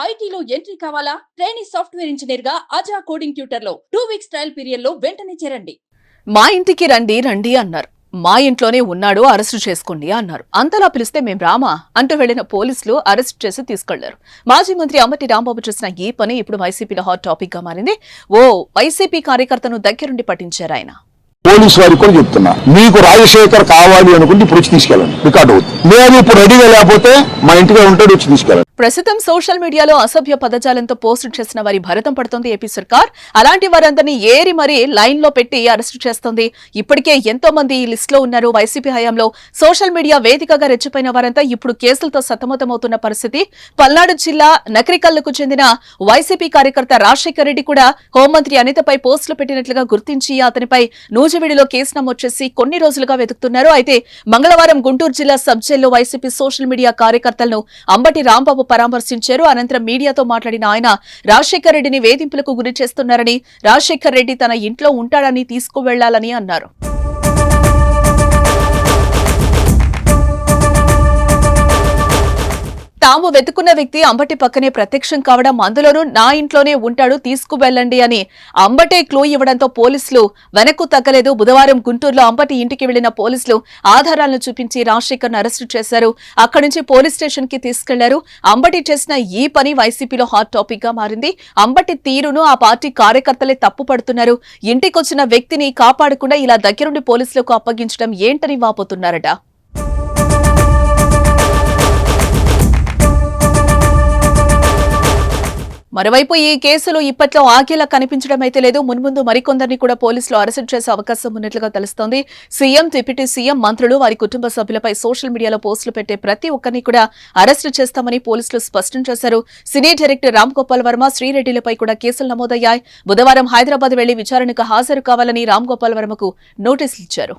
ఐటీలో ఎంట్రీ కావాలా? Trainee software engineer గా అజా కోడింగ్ ట్యూటర్ లో 2 వీక్స్ ట్రయల్ పీరియడ్ లో వెంటనే చేరండి. మా ఇంటికి రండి రండి అన్నారు. మా ఇంట్లోనే ఉన్నాడు, అరెస్టు చేసుకోండి అన్నారు. అంతలా పిలిస్తే మేం రామా అంటూ వెళ్లిన పోలీసులు అరెస్ట్ చేసి తీసుకెళ్లారు. మాజీ మంత్రి అంబటి రాంబాబు చేసిన ఈ పని ఇప్పుడు వైసీపీలో హాట్ టాపిక్ గా మారింది. ఓ వైసీపీ కార్యకర్తను దగ్గరుండి పట్టించారు ఆయన. పోలీసు వారికి కూడా చెప్తున్నా, మీకు రాజశేఖర్ కావాలి అనుకుంటే ఇప్పుడు వచ్చి తీసుకెళ్ళండి, రికార్డు అవుతుంది. నేను ఇప్పుడు రెడీగా లేకపోతే మా ఇంటిగా ఉంటాడు, వచ్చి తీసుకెళ్ళండి. ప్రస్తుతం సోషల్ మీడియాలో అసభ్య పదజాలంతో పోస్టు చేసిన వారి భరతం పడుతోంది ఏపీ సర్కార్. అలాంటి వారందరినీ ఏరి మరీ లైన్ లో పెట్టి అరెస్టు చేస్తోంది. ఇప్పటికే ఎంతో మంది ఈ లిస్ట్ లో ఉన్నారు. వైసీపీ హయాంలో సోషల్ మీడియా వేదికగా రెచ్చిపోయిన వారంతా ఇప్పుడు కేసులతో సతమతమవుతున్న పరిస్థితి. పల్నాడు జిల్లా నకరికల్లుకు చెందిన వైసీపీ కార్యకర్త రాజశేఖర్ రెడ్డి కూడా హోంమంత్రి అనితపై పోస్టులు పెట్టినట్లుగా గుర్తించి అతనిపై నూజివీడులో కేసు నమోదు చేసి కొన్ని రోజులుగా వెతుకుతున్నారు. అయితే మంగళవారం గుంటూరు జిల్లా సబ్ జైల్లో వైసీపీ సోషల్ మీడియా కార్యకర్తలను అంబటి రాంబాబు పరామర్శించారు. అనంతరం మీడియాతో మాట్లాడిన ఆయన రాజశేఖర్ రెడ్డిని వేధింపులకు గురి చేస్తున్నారని, రాజశేఖర్ రెడ్డి తన ఇంట్లో ఉంటాడని తీసుకువెళ్లాలని అన్నారు. తాము వెతుకున్న వ్యక్తి అంబటి పక్కనే ప్రత్యక్షం కావడం, అందులోనూ నా ఇంట్లోనే ఉంటాడు, తీసుకువెళ్లండి అని అంబటే క్లూ ఇవ్వడంతో పోలీసులు వెనక్కు తగ్గలేదు. బుధవారం గుంటూరులో అంబటి ఇంటికి వెళ్లిన పోలీసులు ఆధారాలను చూపించి రాజశేఖర్ ను అరెస్టు చేశారు. అక్కడి నుంచి పోలీస్ స్టేషన్ కి తీసుకెళ్లారు. అంబటి చేసిన ఈ పని వైసీపీలో హాట్ టాపిక్ గా మారింది. అంబటి తీరును ఆ పార్టీ కార్యకర్తలే తప్పు పడుతున్నారు. ఇంటికొచ్చిన వ్యక్తిని కాపాడకుండా ఇలా దగ్గరుండి పోలీసులకు అప్పగించడం ఏంటని వాపోతున్నారట. మరోవైపు ఈ కేసులు ఇప్పట్లో ఆగేలా కనిపించడం అయితే లేదు. మున్ముందు మరికొందరిని కూడా పోలీసులు అరెస్టు చేసే అవకాశం ఉన్నట్లుగా తెలుస్తోంది. సీఎం, డిప్యూటీ సీఎం, మంత్రులు, వారి కుటుంబ సభ్యులపై సోషల్ మీడియాలో పోస్టులు పెట్టే ప్రతి ఒక్కరిని కూడా అరెస్టు చేస్తామని పోలీసులు స్పష్టం చేశారు. సినీ డైరెక్టర్ రామ్ గోపాల్ వర్మ, శ్రీరెడ్డిలపై కూడా కేసులు నమోదయ్యాయి. బుధవారం హైదరాబాద్ వెళ్లి విచారణకు హాజరు కావాలని రామ్ గోపాల్ వర్మకు నోటీసులు ఇచ్చారు.